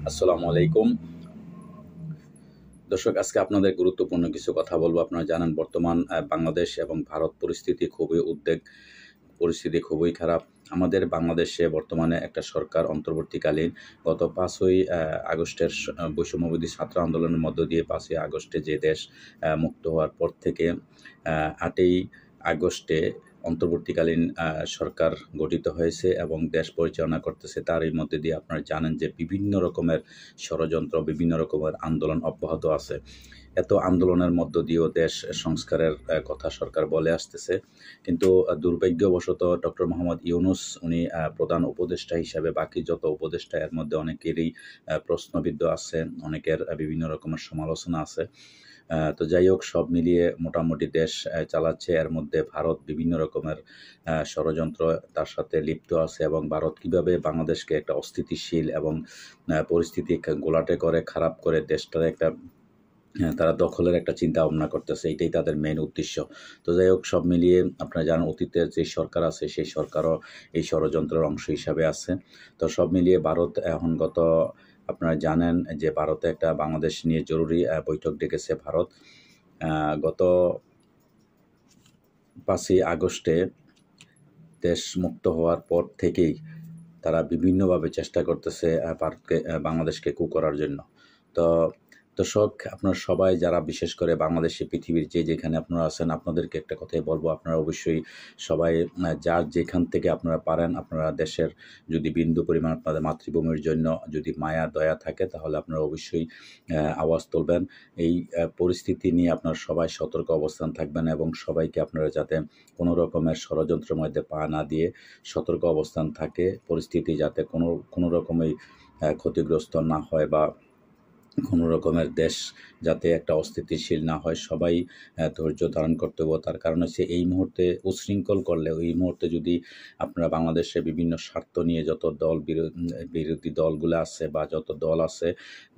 আসসালামু আলাইকুম দর্শক, আজকে আপনাদের গুরুত্বপূর্ণ কিছু কথা বলবো। আপনারা জানেন বর্তমান বাংলাদেশ এবং ভারত পরিস্থিতি খুবই খারাপ। আমাদের বাংলাদেশে বর্তমানে একটা সরকার অন্তর্বর্তীকালীন গত 5ই আগস্টের বৈষম্যবিরোধী ছাত্র আন্দোলনের মধ্য দিয়ে 5ই আগস্টে যে দেশ মুক্ত হওয়ার পর থেকে 8ই আগস্টে অন্তর্বর্তীকালীন সরকার গঠিত হয়েছে এবং দেশ পরিচালনা করতেছে। তারই মধ্যে দিয়ে আপনারা জানেন যে বিভিন্ন রকমের ষড়যন্ত্র, বিভিন্ন রকমের আন্দোলন অব্যাহত আছে। এত আন্দোলনের মধ্য দিয়েও দেশ সংস্কারের কথা সরকার বলে আসতেছে, কিন্তু দুর্ভাগ্যবশত ডক্টর মোহাম্মদ ইউনূস উনি প্রধান উপদেষ্টা হিসাবে বাকি যত উপদেষ্টা এর মধ্যে অনেকেরই প্রশ্নবিদ্ধ আছে, অনেকের বিভিন্ন রকমের সমালোচনা আছে। তো যাই হোক, সব মিলিয়ে মোটামুটি দেশ চালাচ্ছে। এর মধ্যে ভারত বিভিন্ন রকমের ষড়যন্ত্র তার সাথে লিপ্ত আছে এবং ভারত কীভাবে বাংলাদেশকে একটা অস্থিতিশীল এবং পরিস্থিতি গোলাটে করে খারাপ করে দেশটার একটা তারা দখলের একটা চিন্তা ভাবনা করতেছে, এটাই তাদের মেইন উদ্দেশ্য। তো যাই হোক, সব মিলিয়ে আপনারা জানেন অতীতের যে সরকার আছে সেই সরকারও এই ষড়যন্ত্রের অংশ হিসাবে আছে। তো সব মিলিয়ে ভারত এখন আপনারা জানেন যে ভারতে একটা বাংলাদেশ নিয়ে জরুরি বৈঠক ডেকেছে ভারত। গত 5ই আগস্টে দেশ মুক্ত হওয়ার পর থেকেই তারা বিভিন্নভাবে চেষ্টা করতেছে বাংলাদেশকে কু করার জন্য। তো দর্শক, আপনারা সবাই যারা বিশেষ করে বাংলাদেশে পৃথিবীর যেখানে আপনারা আছেন, আপনাদেরকে একটা কথাই বলবো, আপনারা অবশ্যই সবাই যার যেখান থেকে আপনারা পারেন, আপনারা দেশের যদি বিন্দু পরিমাণ আপনাদের মাতৃভূমির জন্য যদি মায়া দয়া থাকে তাহলে আপনারা অবশ্যই আওয়াজ তুলবেন। এই পরিস্থিতি নিয়ে আপনারা সবাই সতর্ক অবস্থান থাকবেন এবং সবাইকে আপনারা যাতে কোনো রকমের ষড়যন্ত্রের মধ্যে পা না দিয়ে সতর্ক অবস্থান থাকে, পরিস্থিতি যাতে কোনো রকমেই ক্ষতিগ্রস্ত না হয় বা কোনো রকমের দেশ যাতে একটা অস্থিতিশীল না হয়, সবাই ধৈর্য ধারণ করতে হবে। তার কারণ হচ্ছে এই মুহূর্তে উচ্ছৃঙ্খল করলে, এই মুহূর্তে যদি আপনারা বাংলাদেশে বিভিন্ন স্বার্থ নিয়ে যত বিরোধী দলগুলো আছে বা যত দল আছে,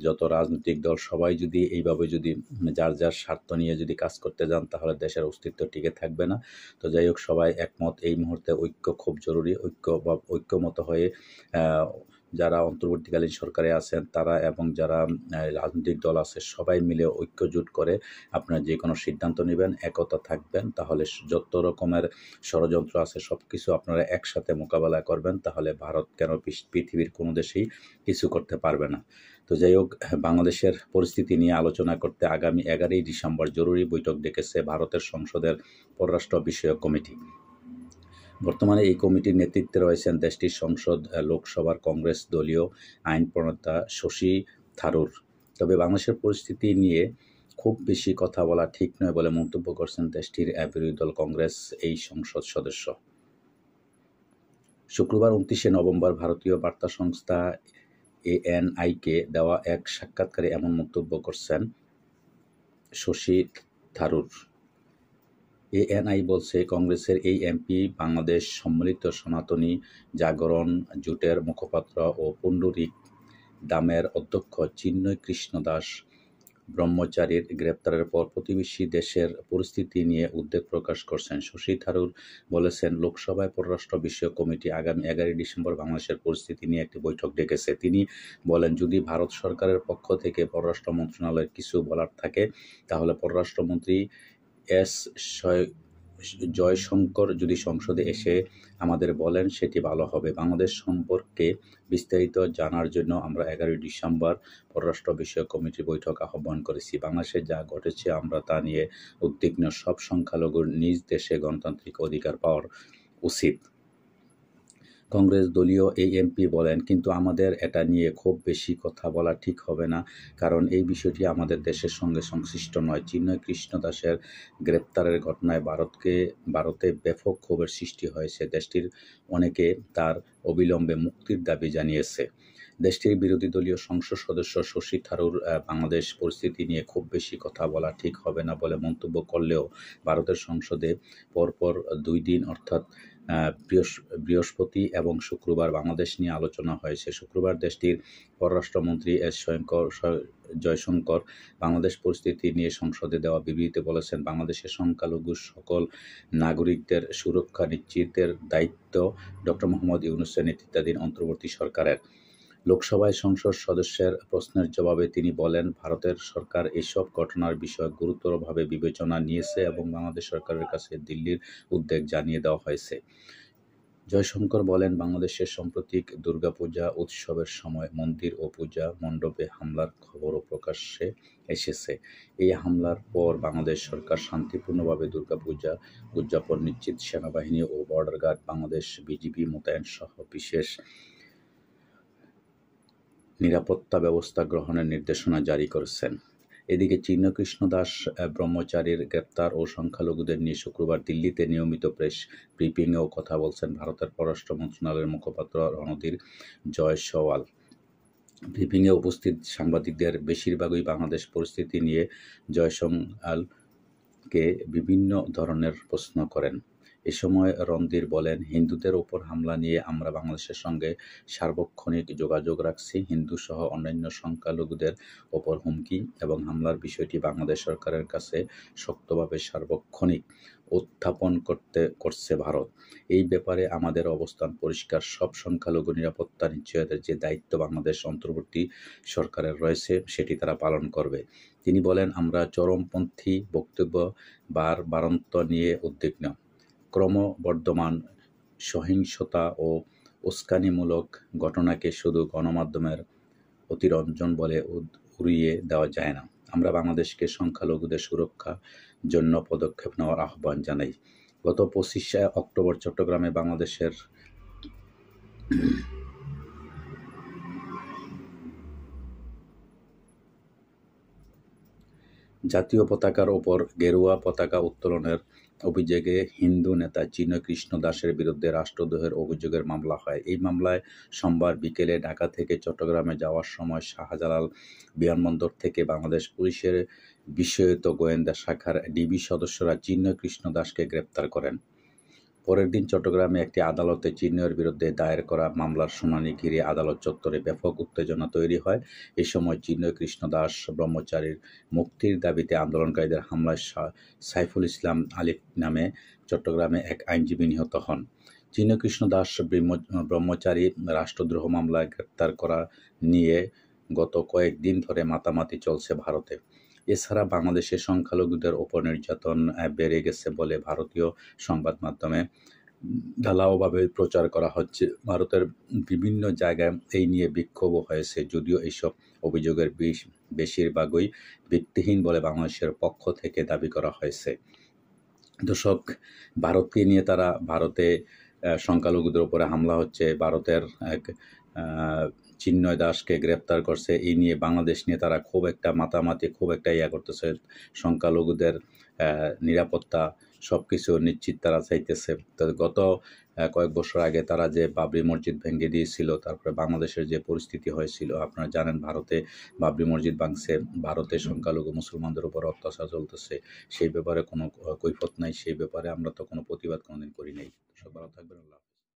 যত রাজনৈতিক দল, সবাই যদি এইভাবে যদি যার যার স্বার্থ নিয়ে যদি কাজ করতে যান তাহলে দেশের অস্তিত্ব টিকে থাকবে না। তো যাই হোক, সবাই একমত, এই মুহূর্তে ঐক্য খুব জরুরি। ঐক্যমত হয়ে যারা অন্তর্বর্তীকালীন সরকারে আছেন তারা এবং যারা রাজনৈতিক দল আছে সবাই মিলে ঐক্যজোট করে আপনারা যে কোনো সিদ্ধান্ত নেবেন, একতা থাকবেন, তাহলে যত রকমের ষড়যন্ত্র আছে সব কিছু আপনারা একসাথে মোকাবেলা করবেন, তাহলে ভারত কেন পৃথিবীর কোনো দেশেই কিছু করতে পারবে না। তো যাই হোক, বাংলাদেশের পরিস্থিতি নিয়ে আলোচনা করতে আগামী 11ই ডিসেম্বর জরুরি বৈঠক ডেকেছে ভারতের সংসদের পররাষ্ট্র বিষয়ক কমিটি। বর্তমানে এই কমিটির নেতৃত্বে রয়েছেন দেশটির সংসদ লোকসভার কংগ্রেস দলীয় আইন প্রণেতা শশী থারুর। তবে বাংলাদেশের পরিস্থিতি নিয়ে খুব বেশি কথা বলা ঠিক নয় বলে মন্তব্য করছেন দেশটির বিরোধী দল কংগ্রেস এই সংসদ সদস্য। শুক্রবার 29শে নভেম্বর ভারতীয় বার্তা সংস্থা ANI-কে দেওয়া এক সাক্ষাৎকারে এমন মন্তব্য করছেন শশী থারুর। ANI বলছে, কংগ্রেসের এই এমপি বাংলাদেশ সম্মিলিত সনাতনী জাগরণ জোটের মুখপাত্র ও পুণ্ডরিক দামের অধ্যক্ষ চিন্ময় কৃষ্ণ দাস ব্রহ্মচারীর গ্রেপ্তারের পর প্রতিবেশী দেশের পরিস্থিতি নিয়ে উদ্বেগ প্রকাশ করছেন। শশী থারুর বলেছেন, লোকসভায় পররাষ্ট্র বিষয়ক কমিটি আগামী 11ই ডিসেম্বর বাংলাদেশের পরিস্থিতি নিয়ে একটি বৈঠক ডেকেছে। তিনি বলেন, যদি ভারত সরকারের পক্ষ থেকে পররাষ্ট্র মন্ত্রণালয়ের কিছু বলার থাকে তাহলে পররাষ্ট্রমন্ত্রী এস জয়শঙ্কর যদি সংসদে এসে আমাদের বলেন সেটি ভালো হবে। বাংলাদেশ সম্পর্কে বিস্তারিত জানার জন্য আমরা 11ই ডিসেম্বর পররাষ্ট্র বিষয়ক কমিটির বৈঠক আহ্বান করেছি। বাংলাদেশে যা ঘটেছে আমরা তা নিয়ে উদ্বিগ্ন। সব সংখ্যালঘুর নিজ দেশে গণতান্ত্রিক অধিকার পাওয়ার উচিত। কংগ্রেস দলীয় এই এমপি বলেন, কিন্তু আমাদের এটা নিয়ে খুব বেশি কথা বলা ঠিক হবে না, কারণ এই বিষয়টি আমাদের দেশের সঙ্গে সংশ্লিষ্ট নয়। চিন্ময় কৃষ্ণ দাসের গ্রেপ্তারের ঘটনায় ভারতে ব্যাপক ক্ষোভের সৃষ্টি হয়েছে। দেশটির অনেকে তার অবিলম্বে মুক্তির দাবি জানিয়েছে। দেশটির বিরোধী দলীয় সংসদ সদস্য শশী থারুর বাংলাদেশ পরিস্থিতি নিয়ে খুব বেশি কথা বলা ঠিক হবে না বলে মন্তব্য করলেও ভারতের সংসদে পরপর 2 দিন অর্থাৎ বৃহস্পতি এবং শুক্রবার বাংলাদেশ নিয়ে আলোচনা হয়েছে। শুক্রবার দেশটির পররাষ্ট্রমন্ত্রী এস জয়শঙ্কর বাংলাদেশ পরিস্থিতি নিয়ে সংসদে দেওয়া বিবৃতিতে বলেছেন, বাংলাদেশের সংখ্যালঘু সকল নাগরিকদের সুরক্ষা নিশ্চিতের দায়িত্ব ডক্টর মোহাম্মদ ইউনূসের নেতৃত্বাধীন অন্তর্বর্তী সরকারের। লোকসভায় সংসদ সদস্যের প্রশ্নের জবাবে তিনি বলেন, ভারতের সরকার এসব ঘটনার বিষয় গুরুতরভাবে বিবেচনা নিয়েছে এবং বাংলাদেশ সরকারের কাছে দিল্লির উদ্বেগ জানিয়ে দেওয়া হয়েছে। জয়শঙ্কর বলেন, বাংলাদেশের সাম্প্রতিক দুর্গাপূজা উৎসবের সময় মন্দির ও পূজা মণ্ডপে হামলার খবরও প্রকাশ্যে এসেছে। এই হামলার পর বাংলাদেশ সরকার শান্তিপূর্ণভাবে দুর্গাপূজা উদযাপন নিশ্চিত সেনাবাহিনী ও বর্ডার গার্ড বাংলাদেশ বিজিবি মোতায়েন সহ বিশেষ নিরাপত্তা ব্যবস্থা গ্রহণের নির্দেশনা জারি করেছেন। এদিকে চিন্ময়কৃষ্ণ দাস ব্রহ্মচারীর গ্রেপ্তার ও সংখ্যালঘুদের নিয়ে শুক্রবার দিল্লিতে নিয়মিত প্রেস ব্রিফিংয়েও কথা বলছেন ভারতের পররাষ্ট্র মন্ত্রণালয়ের মুখপাত্র রণধীর জয়সওয়াল। ব্রিফিংয়ে উপস্থিত সাংবাদিকদের বেশিরভাগই বাংলাদেশ পরিস্থিতি নিয়ে জয়সওয়ালকে বিভিন্ন ধরনের প্রশ্ন করেন। এ সময় রণধীর বলেন, হিন্দুদের ওপর হামলা নিয়ে আমরা বাংলাদেশের সঙ্গে সার্বক্ষণিক যোগাযোগ রাখছি। হিন্দুসহ অন্যান্য সংখ্যালঘুদের ওপর হুমকি এবং হামলার বিষয়টি বাংলাদেশ সরকারের কাছে শক্তভাবে সার্বক্ষণিক উত্থাপন করছে ভারত। এই ব্যাপারে আমাদের অবস্থান পরিষ্কার। সব সংখ্যালঘু নিরাপত্তা নিশ্চয়তার যে দায়িত্ব বাংলাদেশ অন্তর্বর্তী সরকারের রয়েছে সেটি তারা পালন করবে। তিনি বলেন, আমরা চরমপন্থী বক্তব্য বাড়ান্ত নিয়ে উদ্বিগ্ন। ক্রমবর্ধমান সহিংসতা ও উস্কানিমূলক ঘটনাকে শুধু গণমাধ্যমের অতিরঞ্জন বলে উড়িয়ে দেওয়া যায় না। আমরা বাংলাদেশকে সংখ্যালঘুদের সুরক্ষার জন্য পদক্ষেপ নেওয়ার আহ্বান জানাই। গত 25 অক্টোবর চট্টগ্রামে বাংলাদেশের জাতীয় পতাকার ওপর গেরুয়া পতাকা উত্তোলনের অভিযোগে হিন্দু নেতা চিন্ময়কৃষ্ণ দাসের বিরুদ্ধে রাষ্ট্রদ্রোহের অভিযোগের মামলা হয়। এই মামলায় সোমবার বিকেলে ঢাকা থেকে চট্টগ্রামে যাওয়ার সময় শাহজালাল বিমানবন্দর থেকে বাংলাদেশ পুলিশের বিশেষায়িত গোয়েন্দা শাখার ডিবি সদস্যরা চিন্ময়কৃষ্ণ দাসকে গ্রেপ্তার করেন। পরের দিন চট্টগ্রামে একটি আদালতে চিন্ময়ের বিরুদ্ধে দায়ের করা মামলার শুনানি ঘিরে আদালত চত্বরে ব্যাপক উত্তেজনা তৈরি হয়। এ সময় চিন্ময়কৃষ্ণ দাস ব্রহ্মচারীর মুক্তির দাবিতে আন্দোলনকারীদের হামলায় সাইফুল ইসলাম আলিফ নামে চট্টগ্রামে এক আইনজীবী নিহত হন। চিন্ময়কৃষ্ণ দাস ব্রহ্মচারী রাষ্ট্রদ্রোহ মামলায় গ্রেপ্তার করা নিয়ে গত কয়েকদিন ধরে মাতামাতি চলছে ভারতে। এছাড়া বাংলাদেশের সংখ্যালঘুদের ওপর নির্যাতন বেড়ে গেছে বলে ভারতীয় সংবাদ মাধ্যমে ঢালাওভাবে প্রচার করা হচ্ছে। ভারতের বিভিন্ন জায়গায় এই নিয়ে বিক্ষোভও হয়েছে, যদিও এইসব অভিযোগের বেশিরভাগই ভিত্তিহীন বলে বাংলাদেশের পক্ষ থেকে দাবি করা হয়েছে। দর্শক, ভারতকে নিয়ে তারা ভারতে সংখ্যালঘুদের উপরে হামলা হচ্ছে, ভারতের এক চিন্ময় দাসকে গ্রেপ্তার করছে, এই নিয়ে বাংলাদেশ নিয়ে তারা খুব একটা মাতামাতি খুব একটা করতেছে। সংখ্যালঘুদের নিরাপত্তা সব কিছু নিশ্চিত তারা চাইতেছে। তো গত কয়েক বছর আগে তারা যে বাবরি মসজিদ ভেঙে দিয়েছিল, তারপরে বাংলাদেশের যে পরিস্থিতি হয়েছিল আপনারা জানেন, ভারতে বাবরি মসজিদ ভাঙছে, ভারতে সংখ্যালঘু মুসলমানদের উপর অত্যাচার চলতেছে, সেই ব্যাপারে কোনো কৈফিয়ত নাই, সেই ব্যাপারে আমরা তো কোনো প্রতিবাদ কোনোদিন করি নাই। সব ভালো থাকবেন। আল্লাহ।